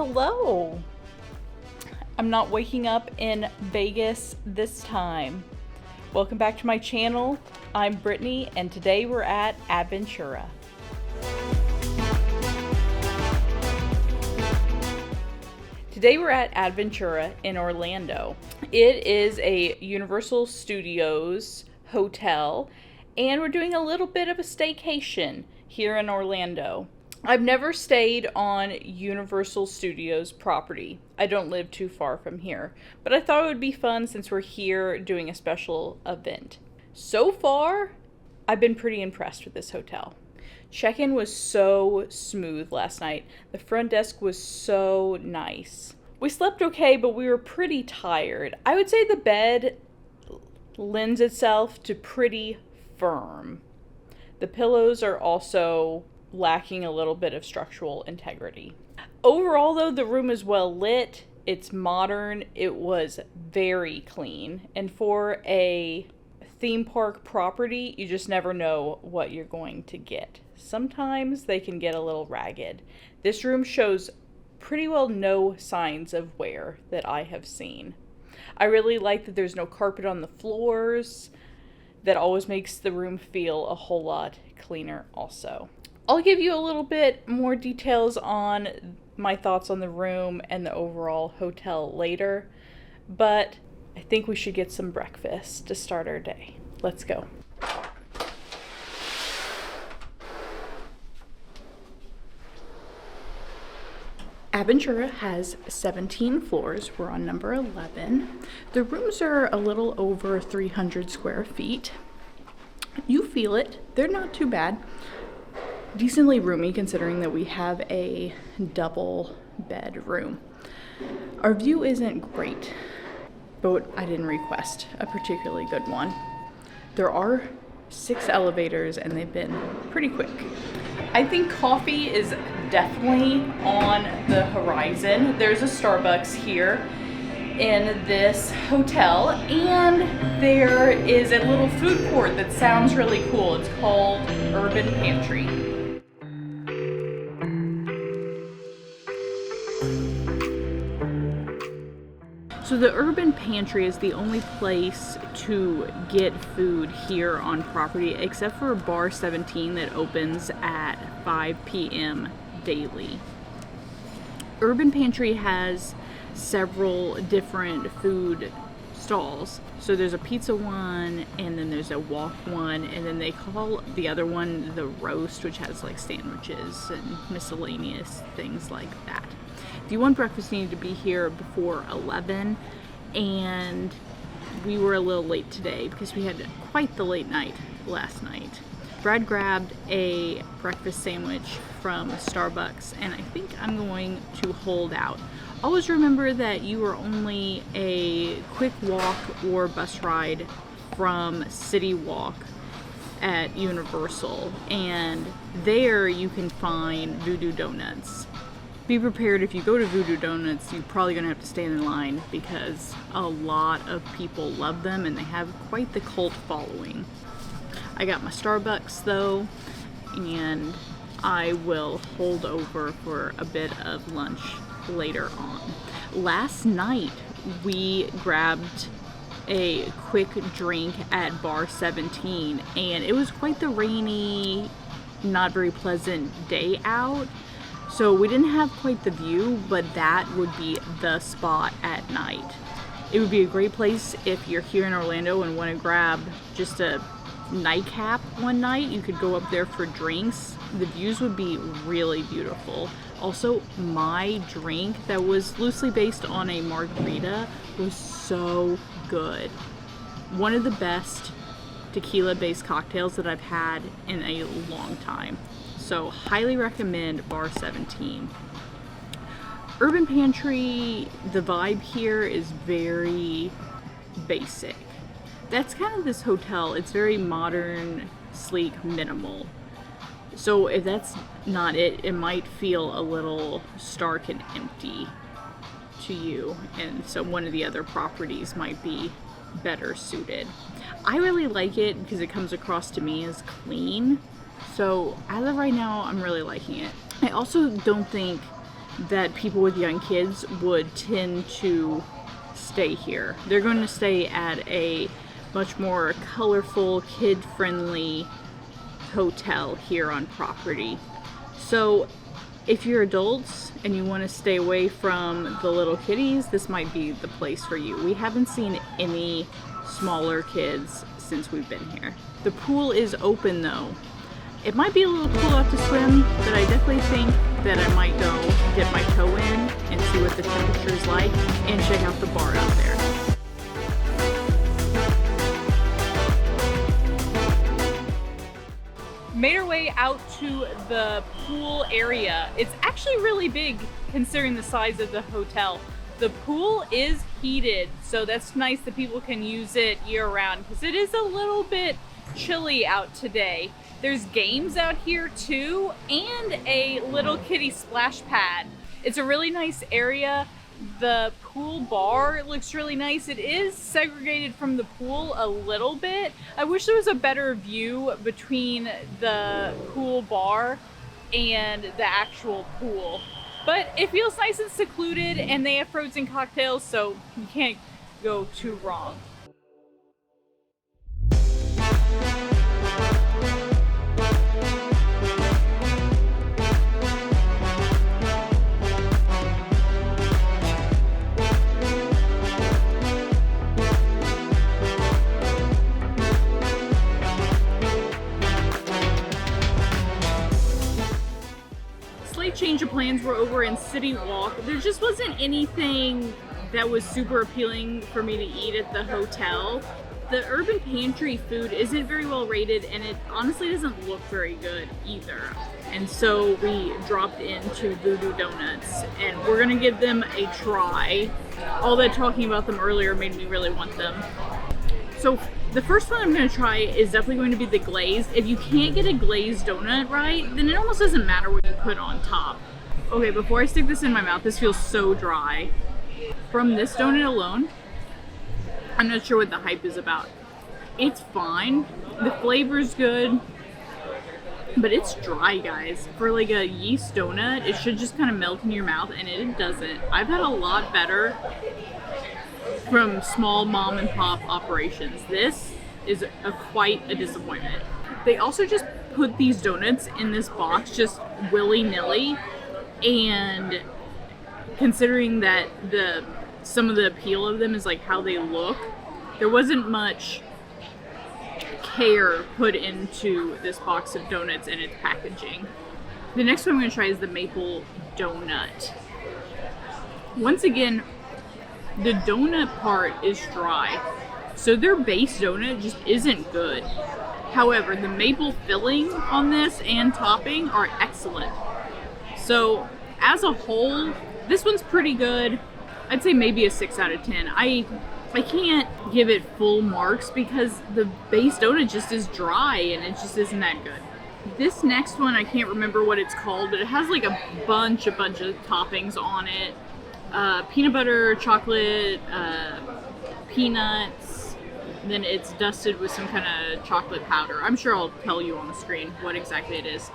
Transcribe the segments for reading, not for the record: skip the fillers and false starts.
Hello! I'm not waking up in Vegas this time. Welcome back to my channel. I'm Brittany, and today we're at Aventura. Today we're at Aventura in Orlando. It is a Universal Studios hotel, and we're doing a little bit of a staycation here in Orlando. I've never stayed on Universal Studios property. I don't live too far from here, but I thought it would be fun since we're here doing a special event. So far, I've been pretty impressed with this hotel. Check-in was so smooth last night. The front desk was so nice. We slept okay, but we were pretty tired. I would say the bed lends itself to pretty firm. The pillows are also lacking a little bit of structural integrity. Overall, though, the room is well lit. It's modern. It was very clean. And for a theme park property, you just never know what you're going to get. Sometimes they can get a little ragged. This room shows pretty well no signs of wear that I have seen. I really like that there's no carpet on the floors. That always makes the room feel a whole lot cleaner also. I'll give you a little bit more details on my thoughts on the room and the overall hotel later, but I think we should get some breakfast to start our day. Let's go. Aventura has 17 floors. We're on number 11. The rooms are a little over 300 square feet. You feel it. They're not too bad. Decently roomy considering that we have a double bedroom. Our view isn't great, but I didn't request a particularly good one. There are 6 elevators and they've been pretty quick. I think coffee is definitely on the horizon. There's a Starbucks here in this hotel, and there is a little food court that sounds really cool. It's called Urban Pantry. So the Urban Pantry is the only place to get food here on property, except for Bar 17 that opens at 5 p.m. daily. Urban Pantry has several different food stalls. So there's a pizza one, and then there's a walk one, and then they call the other one the roast, which has like sandwiches and miscellaneous things like that. If you want breakfast, you need to be here before 11, and we were a little late today because we had quite the late night last night. Brad grabbed a breakfast sandwich from Starbucks, and I think I'm going to hold out. Always remember that you are only a quick walk or bus ride from City Walk at Universal, and there you can find Voodoo Donuts. Be prepared, if you go to Voodoo Donuts, you're probably going to have to stand in line because a lot of people love them and they have quite the cult following. I got my Starbucks though, and I will hold over for a bit of lunch later on. Last night we grabbed a quick drink at Bar 17, and it was quite the rainy, not very pleasant day out. So we didn't have quite the view, but that would be the spot at night. It would be a great place if you're here in Orlando and want to grab just a nightcap one night. You could go up there for drinks. The views would be really beautiful. Also, my drink that was loosely based on a margarita was so good. One of the best tequila-based cocktails that I've had in a long time. So highly recommend Bar 17. Urban Pantry, the vibe here is very basic. That's kind of this hotel. It's very modern, sleek, minimal. So if that's not it, it might feel a little stark and empty to you. And so one of the other properties might be better suited. I really like it because it comes across to me as clean. So as of right now, I'm really liking it. I also don't think that people with young kids would tend to stay here. They're going to stay at a much more colorful, kid-friendly hotel here on property. So if you're adults and you want to stay away from the little kiddies, this might be the place for you. We haven't seen any smaller kids since we've been here. The pool is open though. It might be a little cool out to swim, but I definitely think that I might go dip my toe in and see what the temperature is like and check out the bar out there. Made our way out to the pool area. It's actually really big considering the size of the hotel. The pool is heated, so that's nice that people can use it year round because it is a little bit chilly out today. There's games out here too, and a little kiddie splash pad. It's a really nice area. The pool bar looks really nice. It is segregated from the pool a little bit. I wish there was a better view between the pool bar and the actual pool. But it feels nice and secluded, and they have frozen cocktails, so you can't go too wrong. Change of plans. We're over in City Walk. There just wasn't anything that was super appealing for me to eat at the hotel. The Urban Pantry food isn't very well rated, and it honestly doesn't look very good either. And so we dropped into Voodoo Donuts, and we're gonna give them a try. All that talking about them earlier made me really want them. So the first one I'm going to try is definitely going to be the glazed. If you can't get a glazed donut right, then it almost doesn't matter what you put on top. Okay, before I stick this in my mouth, this feels so dry. From this donut alone, I'm not sure what the hype is about. It's fine. The flavor's good, but it's dry, guys. For like a yeast donut, it should just kind of melt in your mouth, and it doesn't. I've had a lot better from small mom and pop operations. This is quite a disappointment. They also just put these donuts in this box just willy-nilly, and considering that some of the appeal of them is like how they look, there wasn't much care put into this box of donuts and its packaging. The next one I'm going to try is the maple donut. Once again, the donut part is dry, so their base donut just isn't good. However, the maple filling on this and topping are excellent. So as a whole, this one's pretty good. I'd say maybe a 6 out of 10. I can't give it full marks because the base donut just is dry and it just isn't that good. This next one, I can't remember what it's called, but it has like a bunch of toppings on it. Peanut butter, chocolate, peanuts, then it's dusted with some kind of chocolate powder. I'm sure I'll tell you on the screen what exactly it is.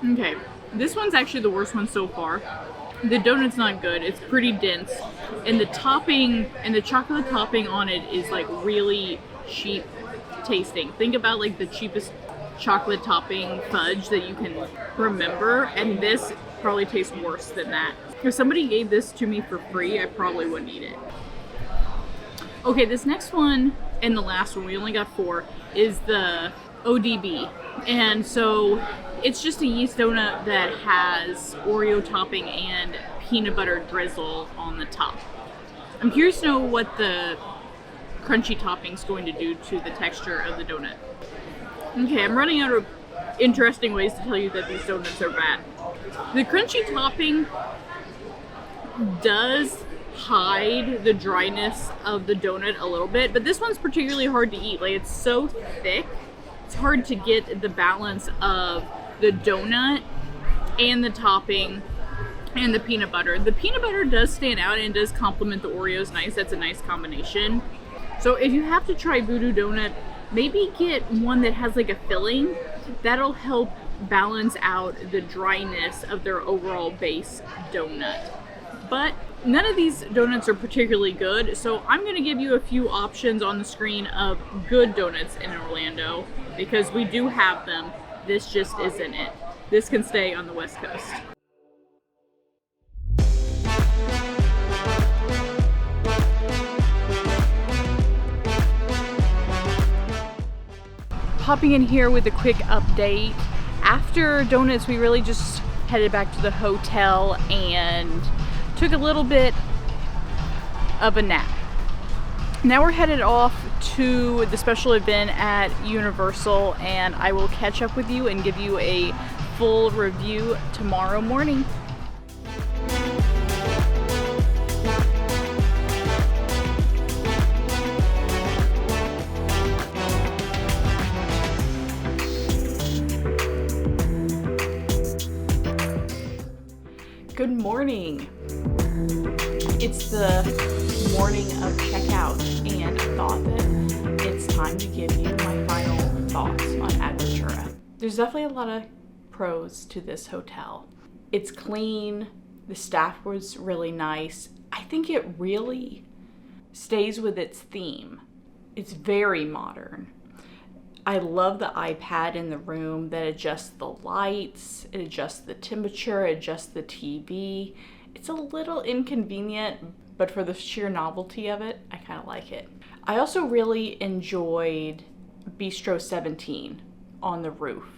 Okay, this one's actually the worst one so far. The donut's not good, it's pretty dense, and the topping and the chocolate topping on it is like really cheap tasting. Think about like the cheapest chocolate topping fudge that you can remember, and this probably tastes worse than that. If somebody gave this to me for free, I probably wouldn't eat it. Okay, this next one and the last one, we only got 4, is the ODB. And so it's just a yeast donut that has Oreo topping and peanut butter drizzle on the top. I'm curious to know what the crunchy topping is going to do to the texture of the donut. Okay, I'm running out of interesting ways to tell you that these donuts are bad. The crunchy topping does hide the dryness of the donut a little bit, but this one's particularly hard to eat. Like, it's so thick, it's hard to get the balance of the donut and the topping and the peanut butter. The peanut butter does stand out and does complement the Oreos nice. That's a nice combination. So if you have to try Voodoo Donut, maybe get one that has like a filling. That'll help balance out the dryness of their overall base donut. But none of these donuts are particularly good, so I'm going to give you a few options on the screen of good donuts in Orlando, because we do have them. This just isn't it. This can stay on the West Coast. Popping in here with a quick update. After donuts, we really just headed back to the hotel and took a little bit of a nap. Now we're headed off to the special event at Universal, and I will catch up with you and give you a full review tomorrow morning. Good morning. It's the morning of checkout, and I thought that it's time to give you my final thoughts on Aventura. There's definitely a lot of pros to this hotel. It's clean, the staff was really nice. I think it really stays with its theme. It's very modern. I love the iPad in the room that adjusts the lights, it adjusts the temperature, adjusts the TV. It's a little inconvenient, but for the sheer novelty of it, I kind of like it. I also really enjoyed Bistro 17 on the roof.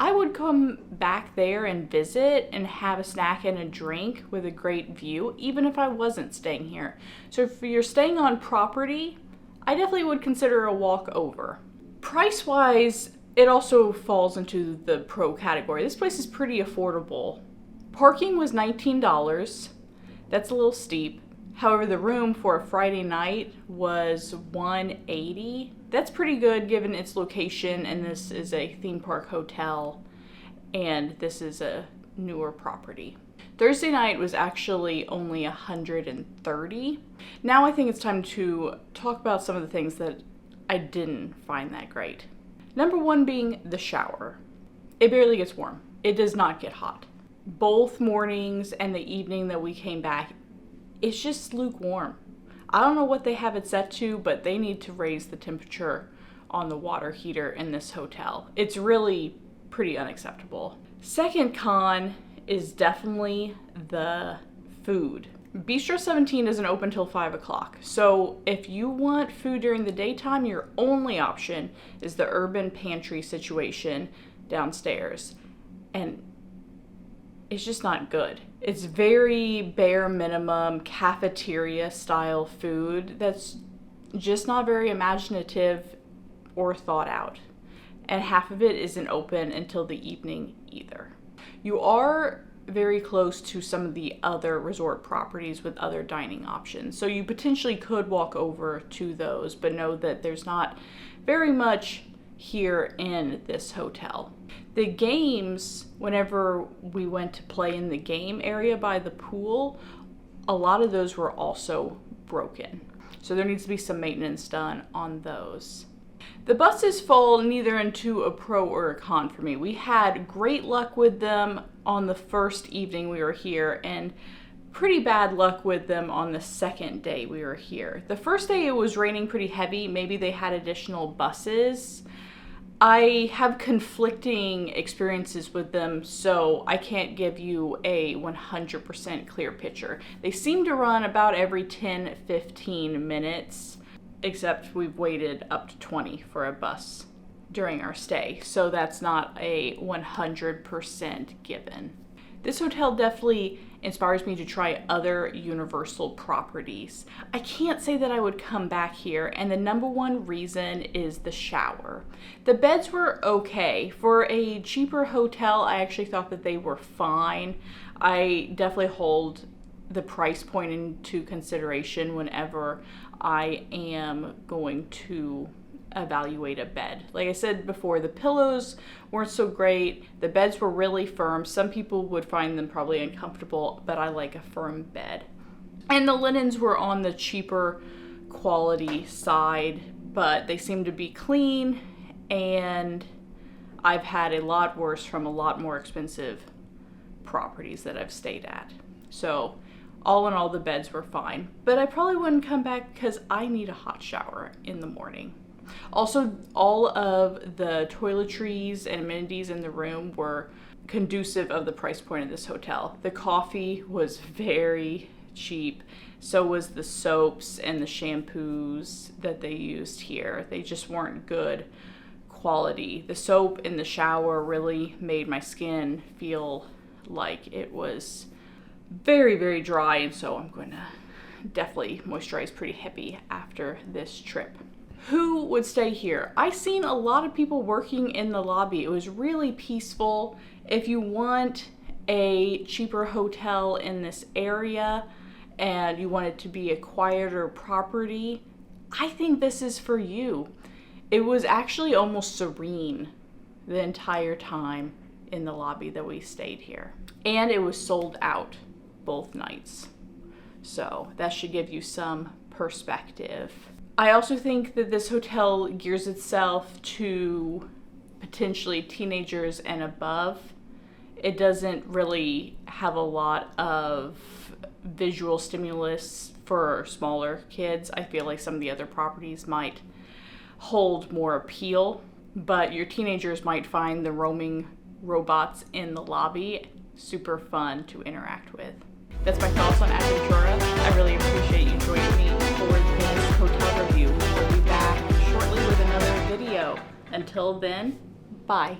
I would come back there and visit and have a snack and a drink with a great view, even if I wasn't staying here. So if you're staying on property, I definitely would consider a walk over. Price-wise, it also falls into the pro category. This place is pretty affordable. Parking was $19. That's a little steep. However, the room for a Friday night was $180. That's pretty good given its location, and this is a theme park hotel, and this is a newer property. Thursday night was actually only $130. Now I think it's time to talk about some of the things that I didn't find that great. Number one being the shower. It barely gets warm. It does not get hot. Both mornings and the evening that we came back, it's just lukewarm. I don't know what they have it set to, but they need to raise the temperature on the water heater in this hotel. It's really pretty unacceptable. Second con is definitely the food. Bistro 17 doesn't open till 5 o'clock. So if you want food during the daytime, your only option is the Urban Pantry situation downstairs. And it's just not good. It's very bare minimum cafeteria style food that's just not very imaginative or thought out. And half of it isn't open until the evening either. You are very close to some of the other resort properties with other dining options. So you potentially could walk over to those, but know that there's not very much here in this hotel. The games, whenever we went to play in the game area by the pool, a lot of those were also broken. So there needs to be some maintenance done on those. The buses fall neither into a pro or a con for me. We had great luck with them on the first evening we were here, and pretty bad luck with them on the second day we were here. The first day it was raining pretty heavy. Maybe they had additional buses. I have conflicting experiences with them, so I can't give you a 100% clear picture. They seem to run about every 10-15 minutes, except we've waited up to 20 for a bus during our stay, so that's not a 100% given. This hotel definitely inspires me to try other Universal properties. I can't say that I would come back here, and the number one reason is the shower. The beds were okay. For a cheaper hotel, I actually thought that they were fine. I definitely hold the price point into consideration whenever I am going to evaluate a bed. Like I said before, the pillows weren't so great. The beds were really firm. Some people would find them probably uncomfortable, but I like a firm bed. And the linens were on the cheaper quality side, but they seemed to be clean, and I've had a lot worse from a lot more expensive properties that I've stayed at. So all in all, the beds were fine, but I probably wouldn't come back because I need a hot shower in the morning. Also, all of the toiletries and amenities in the room were conducive of the price point of this hotel. The coffee was very cheap. So was the soaps and the shampoos that they used here. They just weren't good quality. The soap in the shower really made my skin feel like it was very, very dry, and so I'm going to definitely moisturize pretty heavy after this trip. Who would stay here? I seen a lot of people working in the lobby. It was really peaceful. If you want a cheaper hotel in this area and you want it to be a quieter property, I think this is for you. It was actually almost serene the entire time in the lobby that we stayed here. And it was sold out both nights. So that should give you some perspective. I also think that this hotel gears itself to potentially teenagers and above. It doesn't really have a lot of visual stimulus for smaller kids. I feel like some of the other properties might hold more appeal, but your teenagers might find the roaming robots in the lobby super fun to interact with. That's my thoughts on Aventura. I really appreciate you joining me for this hotel review. We'll be back shortly with another video. Until then, bye.